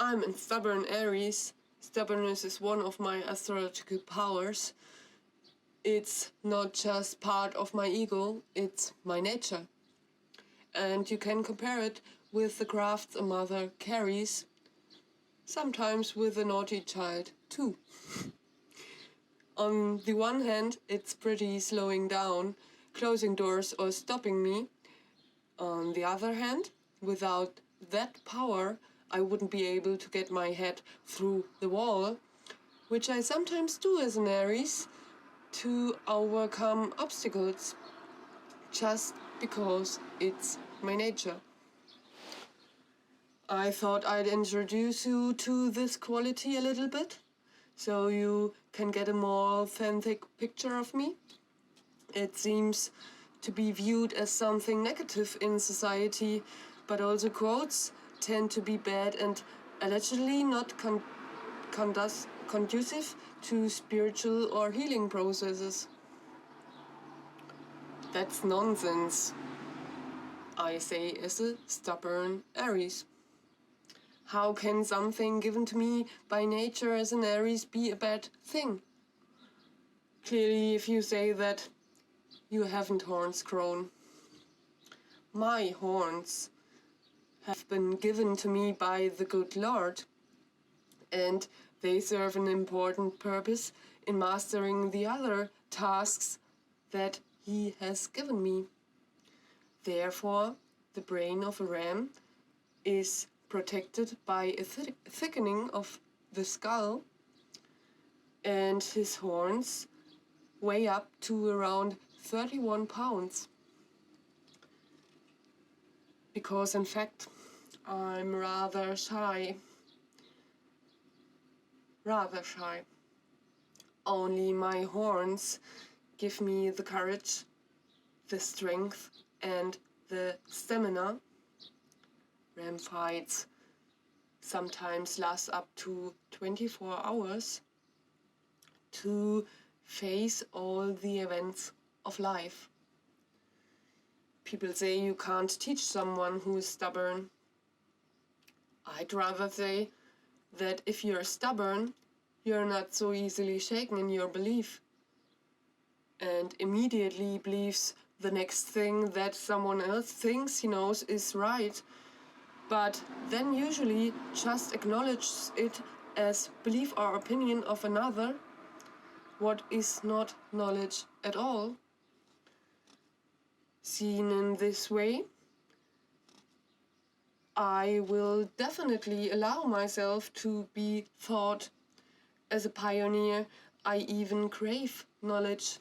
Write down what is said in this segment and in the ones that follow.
I'm in stubborn Aries. Stubbornness is one of my astrological powers. It's not just part of my ego, it's my nature. And you can compare it with the crafts a mother carries, sometimes with a naughty child too. On the one hand, it's pretty slowing down, closing doors or stopping me. On the other hand, without that power, I wouldn't be able to get my head through the wall, which I sometimes do as an Aries, to overcome obstacles, just because it's my nature. I thought I'd introduce you to this quality a little bit, so you can get a more authentic picture of me. It seems to be viewed as something negative in society, but also quotes tend to be bad and allegedly not conducive to spiritual or healing processes. That's nonsense, I say as a stubborn Aries. How can something given to me by nature as an Aries be a bad thing? Clearly, if you say that, you haven't horns grown. My horns have been given to me by the good Lord, and they serve an important purpose in mastering the other tasks that He has given me. Therefore, the brain of a ram is protected by a thickening of the skull, and his horns weigh up to around 31 pounds. Because in fact, I'm rather shy. Only my horns give me the courage, the strength, and the stamina. Ram fights sometimes last up to 24 hours to face all the events of life. People say you can't teach someone who is stubborn. I'd rather say that if you're stubborn, you're not so easily shaken in your belief and immediately believes the next thing that someone else thinks he knows is right, but then usually just acknowledges it as belief or opinion of another, what is not knowledge at all. Seen in this way, I will definitely allow myself to be thought as a pioneer. I even crave knowledge.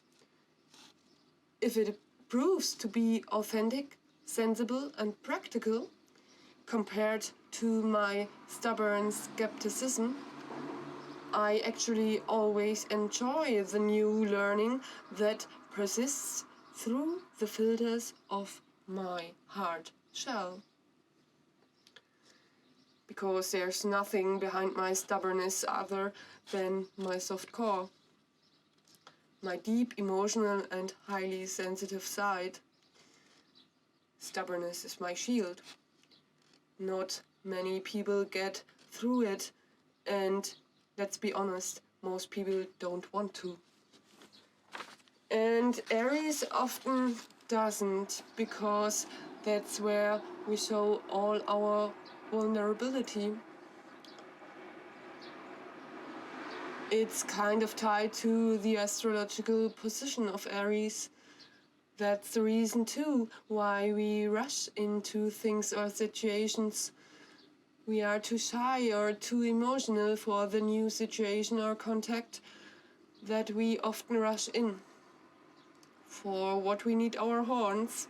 If it proves to be authentic, sensible, and practical, compared to my stubborn skepticism, I actually always enjoy the new learning that persists through the filters of my hard shell. Because there's nothing behind my stubbornness other than my soft core, my deep emotional and highly sensitive side. Stubbornness is my shield. Not many people get through it, and let's be honest, most people don't want to. And Aries often doesn't, because that's where we show all our vulnerability. It's kind of tied to the astrological position of Aries. That's the reason too why we rush into things or situations. We are too shy or too emotional for the new situation or contact that we often rush in. For what we need our horns.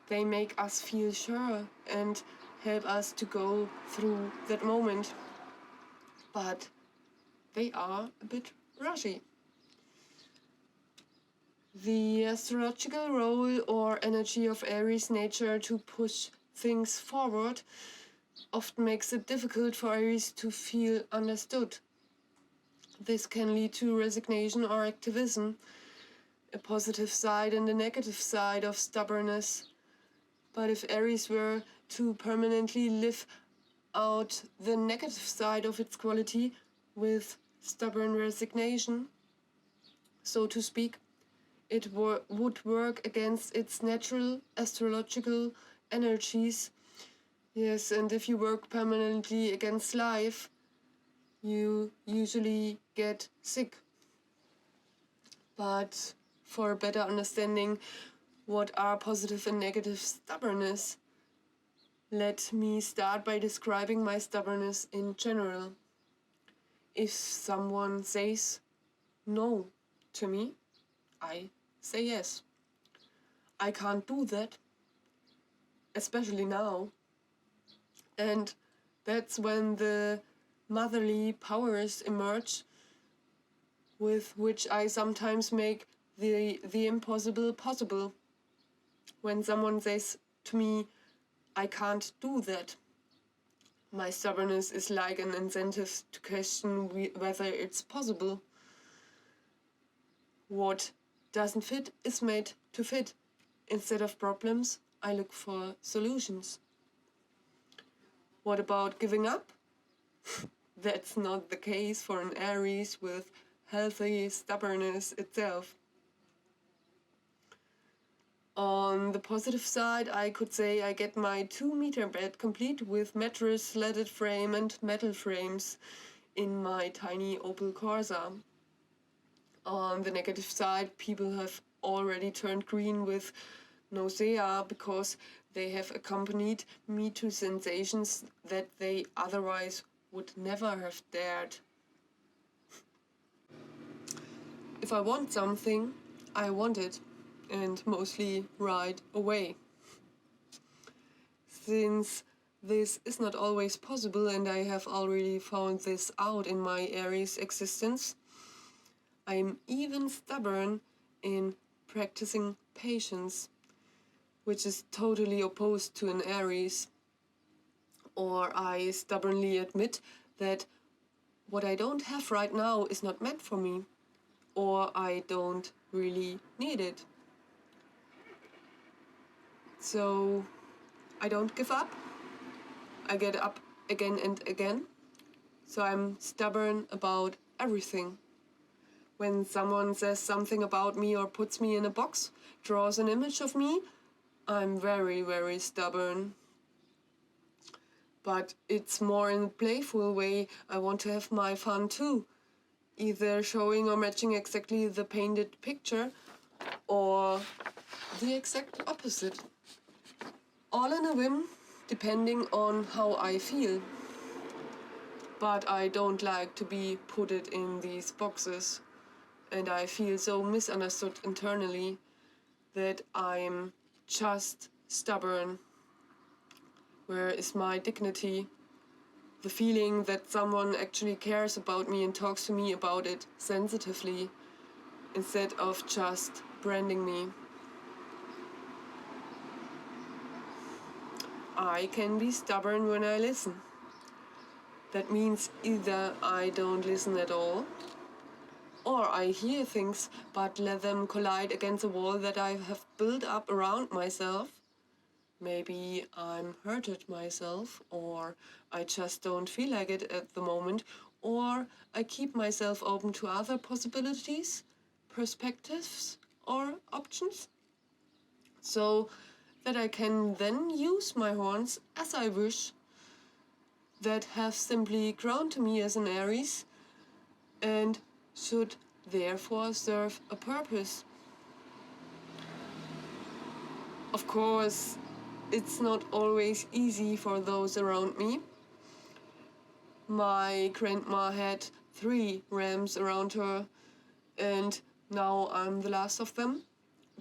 They make us feel sure and help us to go through that moment. But they are a bit rushy. The astrological role or energy of Aries nature to push things forward often makes it difficult for Aries to feel understood. This can lead to resignation or activism, a positive side and a negative side of stubbornness. But if Aries were to permanently live out the negative side of its quality with stubborn resignation, so to speak, it would work against its natural astrological energies. Yes, and if you work permanently against life, you usually get sick. But for a better understanding what are positive and negative stubbornness, let me start by describing my stubbornness in general. If someone says no to me, I say yes. I can't do that, especially now. And that's when the motherly powers emerge, with which I sometimes make the impossible possible. When someone says to me, I can't do that, my stubbornness is like an incentive to question whether it's possible. What doesn't fit is made to fit. Instead of problems, I look for solutions. What about giving up? That's not the case for an Aries with healthy stubbornness itself. On the positive side, I could say I get my 2-meter bed complete with mattress, slatted frame and metal frames in my tiny Opel Corsa. On the negative side, people have already turned green with nausea because they have accompanied me to sensations that they otherwise would never have dared. If I want something, I want it, and mostly right away. Since this is not always possible, and I have already found this out in my Aries existence, I am even stubborn in practicing patience, which is totally opposed to an Aries. Or I stubbornly admit that what I don't have right now is not meant for me, or I don't really need it. So I don't give up. I get up again and again. So I'm stubborn about everything. When someone says something about me or puts me in a box, draws an image of me, I'm very, very stubborn. But it's more in a playful way. I want to have my fun too. Either showing or matching exactly the painted picture, or the exact opposite. All in a whim, depending on how I feel. But I don't like to be put in these boxes. And I feel so misunderstood internally that I'm just stubborn. Where is my dignity? The feeling that someone actually cares about me and talks to me about it sensitively, instead of just branding me. I can be stubborn when I listen. That means either I don't listen at all, or I hear things but let them collide against a wall that I have built up around myself. Maybe I'm hurted myself, or I just don't feel like it at the moment, or I keep myself open to other possibilities, perspectives, or options, so that I can then use my horns as I wish, that have simply grown to me as an Aries, and should therefore serve a purpose. Of course, it's not always easy for those around me. My grandma had 3 rams around her, and now I'm the last of them.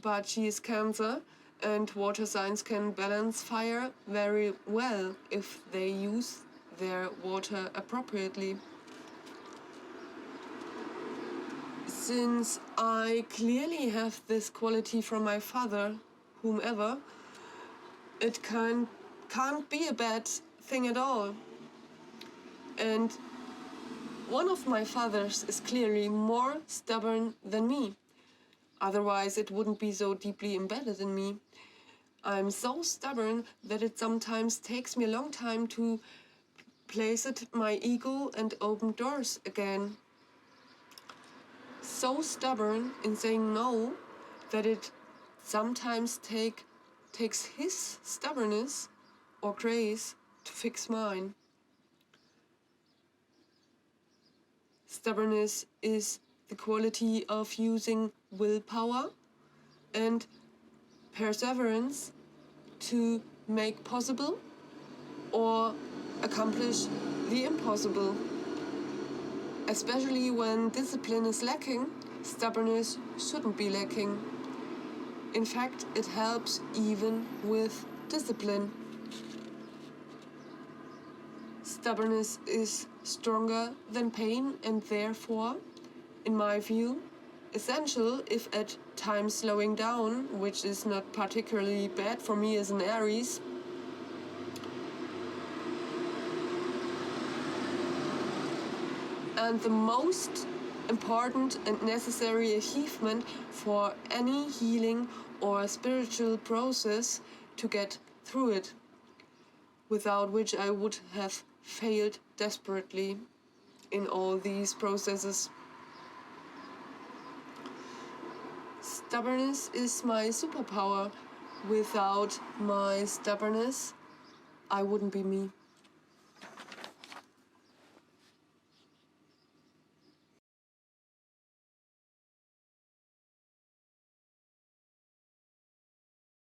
But she is Cancer, and water signs can balance fire very well if they use their water appropriately. Since I clearly have this quality from my father, whomever, it can't be a bad thing at all. And one of my fathers is clearly more stubborn than me. Otherwise, it wouldn't be so deeply embedded in me. I'm so stubborn that it sometimes takes me a long time to replaced my ego and opened doors again. So stubborn in saying no that it sometimes takes his stubbornness or grace to fix mine. Stubbornness is the quality of using willpower and perseverance to make possible or accomplish the impossible. Especially when discipline is lacking, stubbornness shouldn't be lacking. In fact, it helps even with discipline. Stubbornness is stronger than pain and therefore, in my view, essential if at times slowing down, which is not particularly bad for me as an Aries. And the most important and necessary achievement for any healing or spiritual process to get through it, without which I would have failed desperately in all these processes. Stubbornness is my superpower. Without my stubbornness, I wouldn't be me.